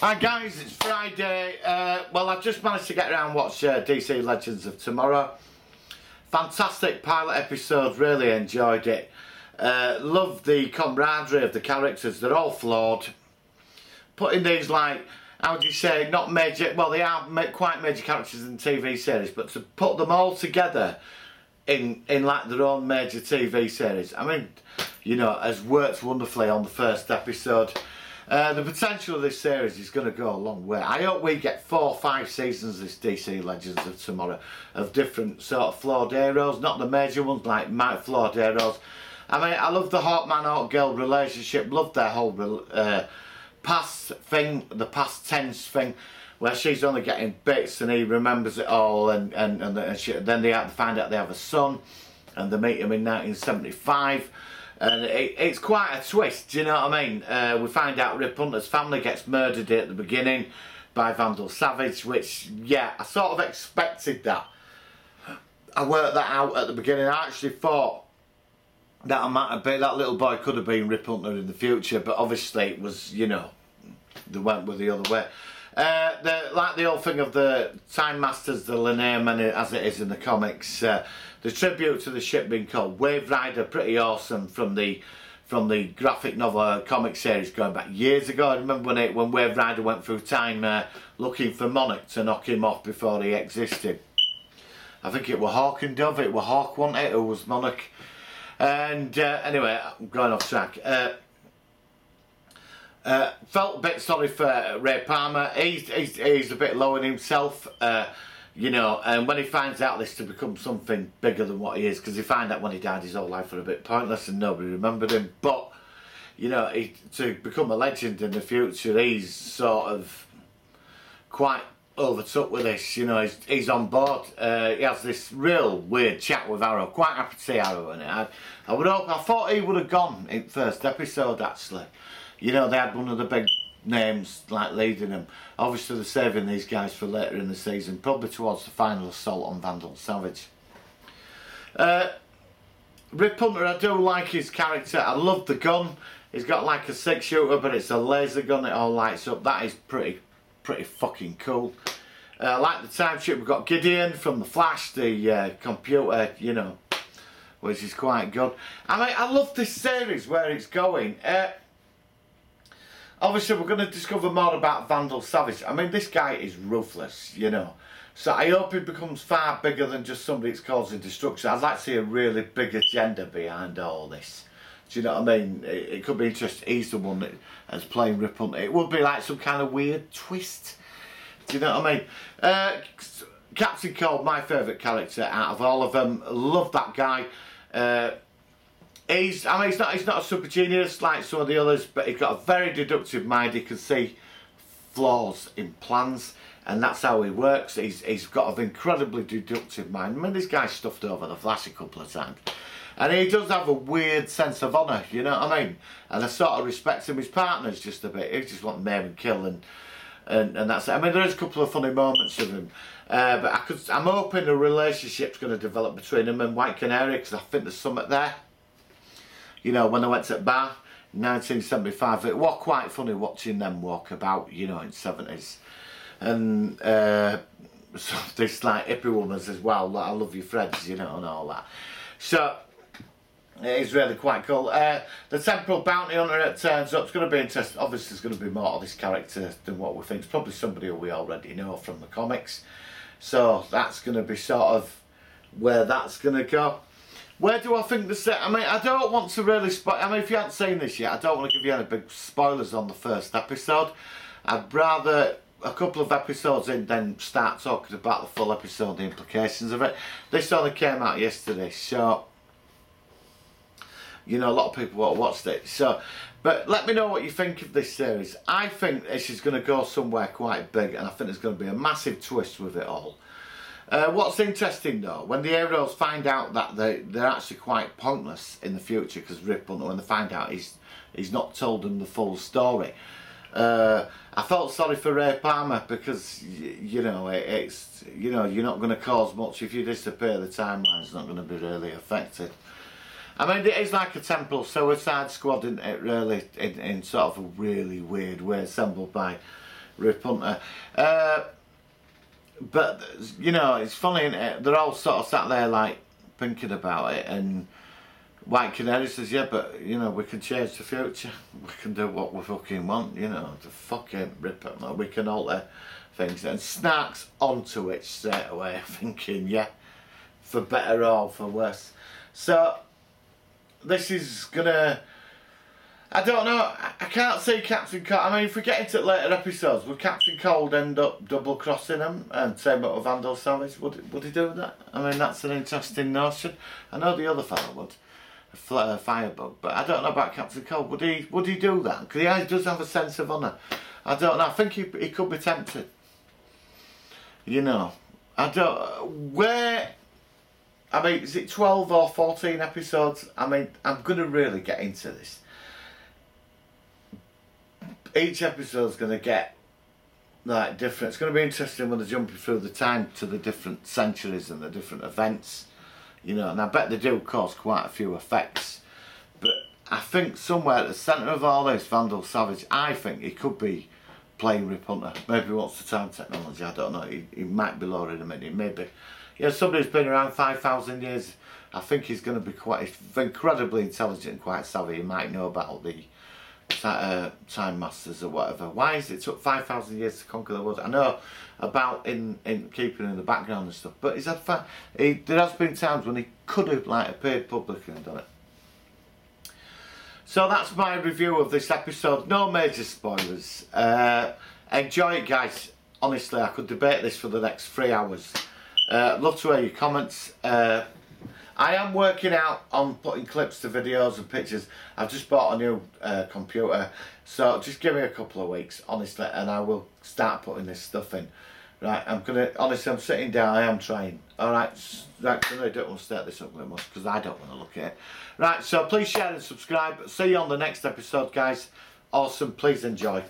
Hi guys, it's Friday. Well, I've just managed to get around and watch DC Legends of Tomorrow. Fantastic pilot episode, really enjoyed it. Love the camaraderie of the characters, they're all flawed. Putting these, like, how would you say, not major, well they are quite major characters in the TV series, but to put them all together in like their own major TV series, I mean, you know, has worked wonderfully on the first episode. The potential of this series is going to go a long way. I hope we get 4 or 5 seasons of this DC Legends of Tomorrow of different sort of flawed heroes, not the major ones like my flawed heroes. I mean, I love the Hawkman-Hawkgirl relationship, love their whole past thing, the past tense thing, where she's only getting bits and he remembers it all, and then they have to find out they have a son, and they meet him in 1975. And it's quite a twist, do you know what I mean? We find out Rip Hunter's family gets murdered at the beginning by Vandal Savage, which, yeah, I sort of expected that. I worked that out at the beginning. I actually thought that I might have been, that little boy could have been Rip Hunter in the future, but obviously it was, you know, they went with the other way. Like the whole thing of the Time Masters, the Linear Man, as it is in the comics, the tribute to the ship being called Wave Rider, pretty awesome, from the graphic novel comic series going back years ago. I remember when Wave Rider went through time looking for Monarch to knock him off before he existed. I think it was Hawk and Dove, it was Hawk, wasn't it, who was Monarch. And anyway, I'm going off track. Felt a bit sorry for Ray Palmer. He's a bit low in himself, you know, and when he finds out this to become something bigger than what he is, because he found out when he died his whole life was a bit pointless and nobody remembered him, but, you know, to become a legend in the future, he's sort of quite overtook with this, you know, he's on board. He has this real weird chat with Arrow, quite happy to see Arrow in it. I thought he would have gone in first episode, actually. You know, they had one of the big names like leading them. Obviously they're saving these guys for later in the season, probably towards the final assault on Vandal Savage. Rip Hunter, I do like his character. I love the gun. He's got like a 6-shooter, but it's a laser gun, it all lights up. That is pretty fucking cool. Like the time ship, we've got Gideon from The Flash, the computer, you know, which is quite good. I mean, I love this series, where it's going. Obviously, we're going to discover more about Vandal Savage. I mean, this guy is ruthless, you know. So I hope he becomes far bigger than just somebody that's causing destruction. I'd like to see a really big agenda behind all this. Do you know what I mean? It could be interesting. He's the one that's playing Rip Hunter. It would be like some kind of weird twist. Do you know what I mean? Captain Cold, my favourite character out of all of them. Love that guy. He's not a super genius like some of the others, but he's got a very deductive mind. He can see flaws in plans, and that's how he works. He's got an incredibly deductive mind. I mean, this guy's stuffed over the Flash a couple of times, and he does have a weird sense of honour, you know what I mean? And I sort of respect him. His partner's just a bit, he just wants to maim and kill, and that's it. I mean, there is a couple of funny moments of him, but I'm hoping a relationship's going to develop between him and White Canary, because I think there's something there. You know, when I went to the bar in 1975, it was quite funny watching them walk about, you know, in the 70s. And so this like hippie woman's as well, like, I love your friends, you know, and all that. So it is really quite cool. The Temporal Bounty Hunter, it turns up, it's going to be interesting. Obviously there's going to be more of this character than what we think. It's probably somebody who we already know from the comics. So that's going to be sort of where that's going to go. Where do I think the set? I mean, I don't want to really spoil. I mean, if you haven't seen this yet, I don't want to give you any big spoilers on the first episode. I'd rather a couple of episodes in then start talking about the full episode, the implications of it. This only came out yesterday, so you know a lot of people won't watched it. So, but let me know what you think of this series. I think this is going to go somewhere quite big, and I think there's going to be a massive twist with it all. What's interesting though, when the heroes find out that they're actually quite pointless in the future, because Rip Hunter, when they find out he's not told them the full story, I felt sorry for Ray Palmer, because you know it's, you know, you're not going to cause much if you disappear. The timeline's not going to be really affected. I mean, it is like a temporal suicide squad, isn't it, really, in sort of a really weird way, assembled by Rip Hunter. But, you know, it's funny, isn't it? They're all sort of sat there, like, thinking about it, and White Canary says, yeah, but, you know, we can change the future. We can do what we fucking want, you know, to fucking Rip Hunter. We can alter things. And Snark's onto it straight away, thinking, yeah, for better or for worse. So, this is gonna... I don't know, I can't see Captain Cold. I mean, if we get into later episodes, would Captain Cold end up double-crossing him and same up with Vandal Savage? Would he do that? I mean, that's an interesting notion. I know the other fellow would, a Firebug, but I don't know about Captain Cold. Would he do that? Because he does have a sense of honour. I don't know, I think he could be tempted. You know, I don't... I mean, is it 12 or 14 episodes? I mean, I'm going to really get into this. Each episode's going to get like different. It's going to be interesting when they're jumping through the time to the different centuries and the different events, you know. And I bet they do cause quite a few effects. But I think somewhere at the centre of all this, Vandal Savage, I think he could be playing Rip Hunter. Maybe he wants the time technology. I don't know. He might be luring him in. Maybe. Yeah, somebody who's been around 5,000 years. I think he's going to be quite incredibly intelligent and quite savvy. He might know about the Time Masters or whatever. Why is it took 5,000 years to conquer the world? I know about in keeping in the background and stuff, but he's had there has been times when he could have like appeared publicly and done it. So that's my review of this episode. No major spoilers. Enjoy it, guys. Honestly, I could debate this for the next 3 hours. Love to hear your comments. I am working out on putting clips to videos and pictures. I've just bought a new computer, so just give me a couple of weeks, honestly, and I will start putting this stuff in. Right, honestly, I'm sitting down, I am trying. Alright, right, I don't want to start this up very much, because I don't want to look at it. Right, so please share and subscribe. See you on the next episode, guys. Awesome, please enjoy.